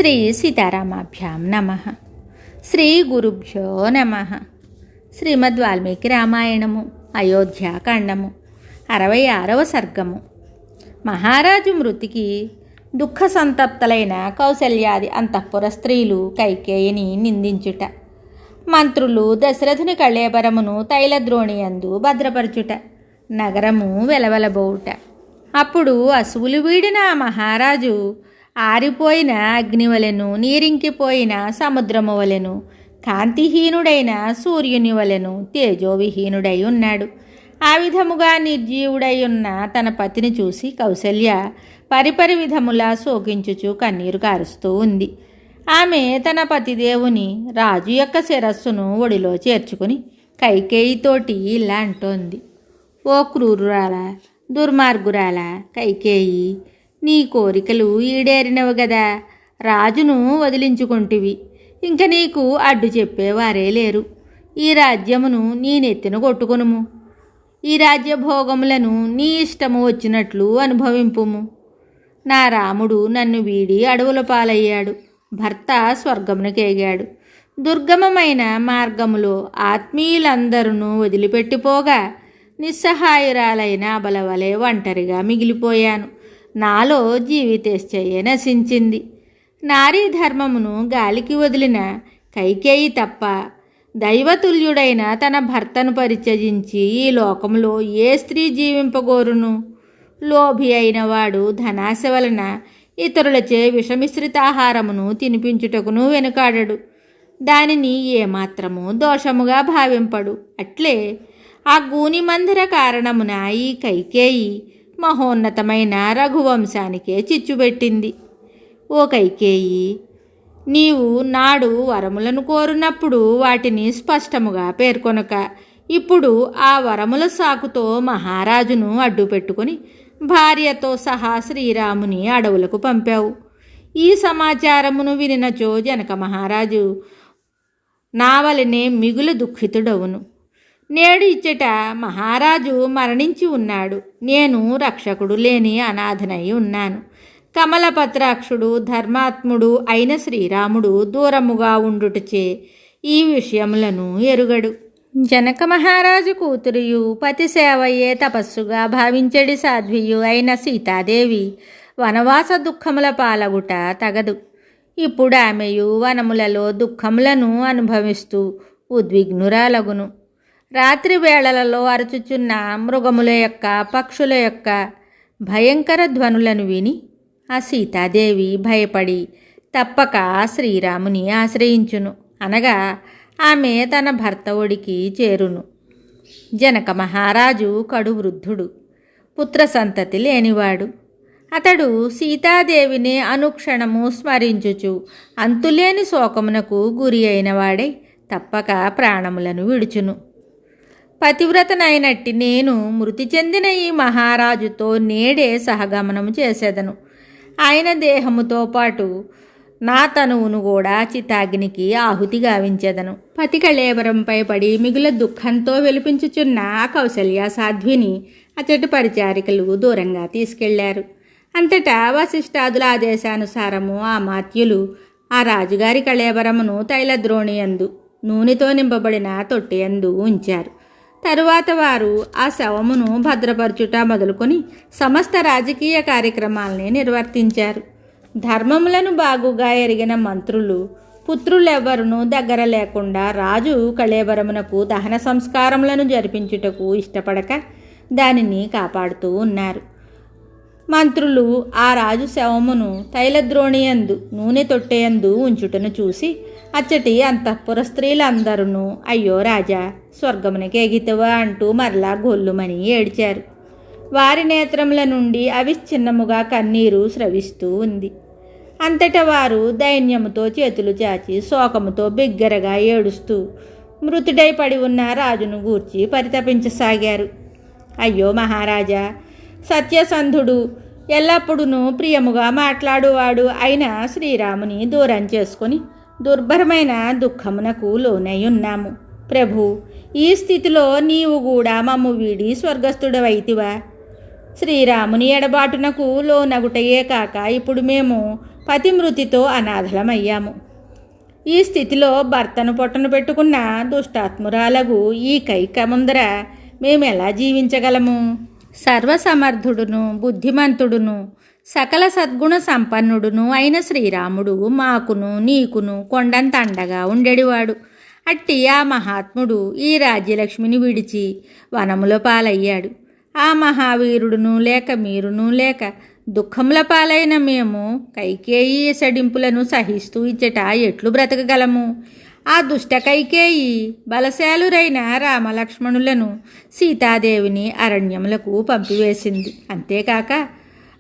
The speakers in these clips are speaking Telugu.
శ్రీ సీతారామాభ్యాం నమః. శ్రీ గురుభ్యో నమః. శ్రీమద్ వాల్మీకి రామాయణము అయోధ్యాకాండము 66వ సర్గము. మహారాజు మృతికి దుఃఖ సంతప్తలైన కౌసల్యాది అంతఃపుర స్త్రీలు కైకేయిని నిందించుట, మంత్రులు దశరథుని కళేబరమును తైలద్రోణియందు భద్రపరచుట, నగరము వెలవెలబోవుట. అప్పుడు అసువులు వీడిన మహారాజు ఆరిపోయిన అగ్నివలెను, నీరింకిపోయిన సముద్రము వలెను, కాంతిహీనుడైన సూర్యుని వలెను తేజోవిహీనుడై ఉన్నాడు. ఆ విధముగా నిర్జీవుడై ఉన్న తన పతిని చూసి కౌసల్య పరిపరి విధములా శోకించుచు కన్నీరు కారుస్తూ ఉంది. ఆమె తన పతిదేవుని రాజు యొక్క శిరస్సును ఒడిలో చేర్చుకుని కైకేయితోటి ఇలా అంటోంది: ఓ క్రూరురాల, దుర్మార్గురాల కైకేయి, నీ కోరికలు ఈడేరినవి గదా. రాజును వదిలించుకుంటివి, ఇంక నీకు అడ్డు చెప్పేవారే లేరు. ఈ రాజ్యమును నీ నెత్తిన కొట్టుకొనుము. ఈ రాజ్యభోగములను నీ ఇష్టము వచ్చినట్లు అనుభవింపుము. నా రాముడు నన్ను వీడి అడవుల పాలయ్యాడు, భర్త స్వర్గమునకేగాడు. దుర్గమమైన మార్గములో ఆత్మీయులందరూ వదిలిపెట్టిపోగా నిస్సహాయురాలైన అబలవలే ఒంటరిగా మిగిలిపోయాను. నాలో జీవితేశ్చర్య నశించింది. నారీ ధర్మమును గాలికి వదిలిన కైకేయి తప్ప దైవతుల్యుడైన తన భర్తను పరిత్యజించి ఈ లోకంలో ఏ స్త్రీ జీవింపగోరును? లోభి అయిన వాడు ధనాశ వలన ఇతరులచే విషమిశ్రితాహారమును తినిపించుటకును వెనుకాడడు, దానిని ఏమాత్రము దోషముగా భావింపడు. అట్లే ఆ గూని మందిర కారణమున ఈ కైకేయి మహోన్నతమైన రఘువంశానికే చిచ్చుపెట్టింది. ఓ కైకేయి, నీవు నాడు వరములను కోరినప్పుడు వాటిని స్పష్టముగా పేర్కొనక ఇప్పుడు ఆ వరముల సాకుతో మహారాజును అడ్డుపెట్టుకుని భార్యతో సహా శ్రీరాముని అడవులకు పంపావు. ఈ సమాచారమును వినినచో జనక మహారాజు నా వలనే మిగులు దుఃఖితుడవును. నేడు ఇచ్చట మహారాజు మరణించి ఉన్నాడు. నేను రక్షకుడు లేని అనాథనై ఉన్నాను. కమలపత్రాక్షుడు ధర్మాత్ముడు అయిన శ్రీరాముడు దూరముగా ఉండుటచే ఈ విషయములను ఎరుగడు. జనక మహారాజు కూతురియు పతి సేవయే తపస్సుగా భావించడి సాధ్వియు అయిన సీతాదేవి వనవాస దుఃఖముల పాలగుట తగదు. ఇప్పుడు ఆమెయు వనములలో దుఃఖములను అనుభవిస్తూ ఉద్విగ్నురాలగును. రాత్రి వేళలలో అరుచుచున్న మృగముల యొక్క పక్షుల యొక్క భయంకర ధ్వనులను విని ఆ సీతాదేవి భయపడి తప్పక శ్రీరాముని ఆశ్రయించును. అనగా ఆమె తన భర్త ఒడికి చేరును. జనక మహారాజు కడు వృద్ధుడు, పుత్ర సంతతి లేనివాడు. అతడు సీతాదేవిని అనుక్షణము స్మరించుచు అంతులేని శోకమునకు గురి అయినవాడై తప్పక ప్రాణములను విడుచును. పతివ్రతనైనట్టి నేను మృతి చెందిన ఈ మహారాజుతో నేడే సహగమనము చేసేదను. ఆయన దేహముతో పాటు నా తనువును కూడా చితాగ్నికి ఆహుతి గావించెదను. పతి కళేబరంపై పడి మిగుల దుఃఖంతో వెలిపించుచున్న కౌసల్య సాధ్విని అతడి పరిచారికలు దూరంగా తీసుకెళ్లారు. అంతటా వశిష్ఠాదుల ఆదేశానుసారము ఆ మాత్యులు ఆ రాజుగారి కళేబరమును తైలద్రోణియందు నూనెతో నింపబడిన తొట్టియందు ఉంచారు. తరువాత వారు ఆ శవమును భద్రపరచుట మొదలుకొని సమస్త రాజకీయ కార్యక్రమాల్ని నిర్వర్తించారు. ధర్మములను బాగుగా ఎరిగిన మంత్రులు పుత్రులెవ్వరునూ దగ్గర లేకుండా రాజు కళేబరమునకు దహన సంస్కారములను జరిపించుటకు ఇష్టపడక దానిని కాపాడుతూ ఉన్నారు. మంత్రులు ఆ రాజు శవమును తైలద్రోణియందు నూనె తొట్టెయందు ఉంచుటను చూసి అచ్చటి అంతఃపుర స్త్రీలందరూ అయ్యో రాజా, స్వర్గమునకేగితవా అంటూ మరలా గొల్లుమని ఏడ్చారు. వారి నేత్రముల నుండి అవిచ్ఛిన్నముగా కన్నీరు స్రవిస్తూ ఉంది. అంతటా వారు దైన్యముతో చేతులు చాచి శోకముతో బిగ్గరగా ఏడుస్తూ మృతుడై పడి ఉన్న రాజును గూర్చి పరితపించసాగారు. అయ్యో మహారాజా, సత్యసంధుడు ఎల్లప్పుడూ ప్రియముగా మాట్లాడువాడు అయిన శ్రీరాముని దూరం చేసుకొని దుర్భరమైన దుఃఖమునకు లోనై ఉన్నాము. ప్రభు, ఈ స్థితిలో నీవు కూడా మమ్ము వీడి స్వర్గస్థుడవైతివా? శ్రీరాముని ఎడబాటునకు లోనగుటయే కాక ఇప్పుడు మేము పతి మృతితో అనాథలమయ్యాము. ఈ స్థితిలో భర్తను పొట్టను పెట్టుకున్న దుష్టాత్మురాలగు ఈ కైక ముందర మేమెలా జీవించగలము? సర్వసమర్థుడును బుద్ధిమంతుడును సకల సద్గుణ సంపన్నుడును అయిన శ్రీరాముడు మాకును నీకును కొండంత అండగా ఉండేవాడు. అట్టి ఆ మహాత్ముడు ఈ రాజ్యలక్ష్మిని విడిచి వనముల పాలయ్యాడు. ఆ మహావీరుడును లేక మీరును లేక దుఃఖముల పాలైన మేము కైకేయి సడింపులను సహిస్తూ ఇచ్చట ఎట్లు బ్రతకగలము? ఆ దుష్ట కైకేయి బలశాలురైన రామలక్ష్మణులను సీతాదేవిని అరణ్యములకు పంపివేసింది. అంతేకాక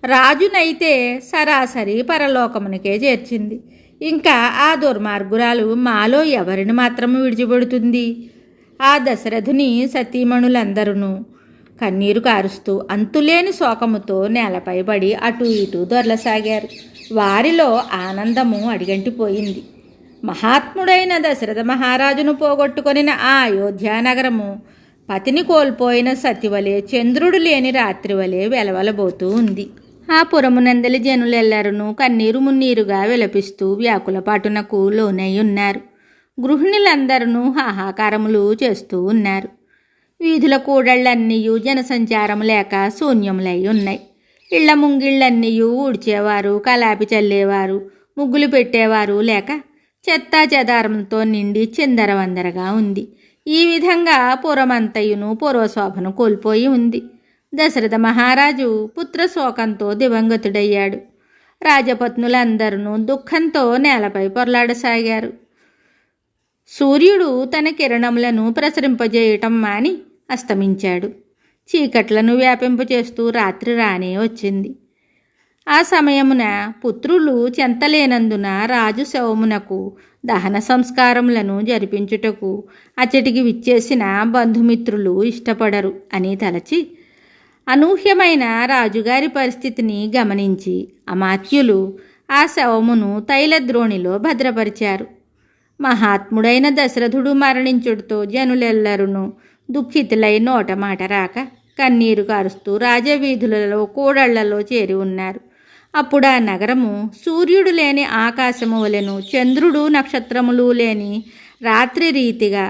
రాజునైతే సరాసరి పరలోకమునికే చేర్చింది. ఇంకా ఆ దుర్మార్గురాలు మాలో ఎవరిని మాత్రము విడిచిపెడుతుంది? ఆ దశరథుని సతీమణులందరూ కన్నీరు కారుస్తూ అంతులేని శోకముతో నేలపై పడి అటు ఇటు దొరలసాగారు. వారిలో ఆనందము అడిగంటిపోయింది. మహాత్ముడైన దశరథ మహారాజును పోగొట్టుకొనిన ఆ అయోధ్యానగరము పతిని కోల్పోయిన సతివలే చంద్రుడు లేని రాత్రివలే వెలవలబోతూ ఉంది. ఆ పురమునందలి జనులెల్లరూ కన్నీరు మున్నీరుగా విలపిస్తూ వ్యాకుల పాటునకు లోనై ఉన్నారు. గృహిణులందరూ హాహాకారములు చేస్తూ ఉన్నారు. వీధుల కూడళ్ళన్నీయు జనసంచారం లేక శూన్యములై ఉన్నాయి. ఇళ్ల ముంగిళ్ళన్నీయు ఊడ్చేవారు, కలాపి చల్లేవారు, ముగ్గులు పెట్టేవారు లేక చెత్తా చెదారంతో నిండి చిందరవందరగా ఉంది. ఈ విధంగా పురమంతయును పూర్వశోభను కోల్పోయి ఉంది. దశరథ మహారాజు పుత్రశోకంతో దివంగతుడయ్యాడు. రాజపత్నులందరూ దుఃఖంతో నేలపై పొర్లాడసాగారు. సూర్యుడు తన కిరణములను ప్రసరింపజేయటం మాని అస్తమించాడు. చీకట్లను వ్యాపింపచేస్తూ రాత్రి రానే వచ్చింది. ఆ సమయమున పుత్రులు చెంతలేనందున రాజు శవమునకు దహన సంస్కారములను జరిపించుటకు అచ్చటికి విచ్చేసిన బంధుమిత్రులు ఇష్టపడరు అని తలచి అనూహ్యమైన రాజుగారి పరిస్థితిని గమనించి అమాత్యులు ఆ శవమును తైలద్రోణిలో భద్రపరిచారు. మహాత్ముడైన దశరథుడు మరణించుడితో జనులెల్లరూ దుఃఖితులై నోట మాట రాక కన్నీరు కారుస్తూ రాజవీధులలో కూడళ్లలో చేరి ఉన్నారు. అప్పుడు ఆ నగరము సూర్యుడు లేని ఆకాశము వలెను, చంద్రుడు నక్షత్రములు లేని రాత్రి రీతిగా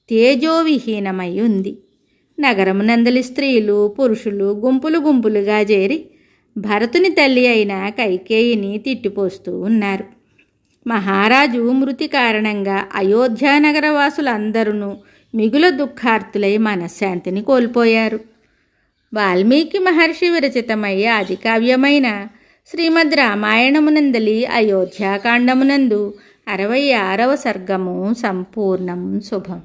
తేజోవిహీనమై ఉంది. నగరమునందలి స్త్రీలు పురుషులు గుంపులు గుంపులుగా చేరి భరతుని తల్లి అయిన కైకేయిని తిట్టిపోస్తూ ఉన్నారు. మహారాజు మృతి కారణంగా అయోధ్యానగర వాసులందరూ మిగుల దుఃఖార్తులై మనశ్శాంతిని కోల్పోయారు. వాల్మీకి మహర్షి విరచితమయ్యే ఆది కావ్యమైన శ్రీమద్ రామాయణమునందలి అయోధ్యాకాండమునందు 66వ సర్గము సంపూర్ణం. శుభం.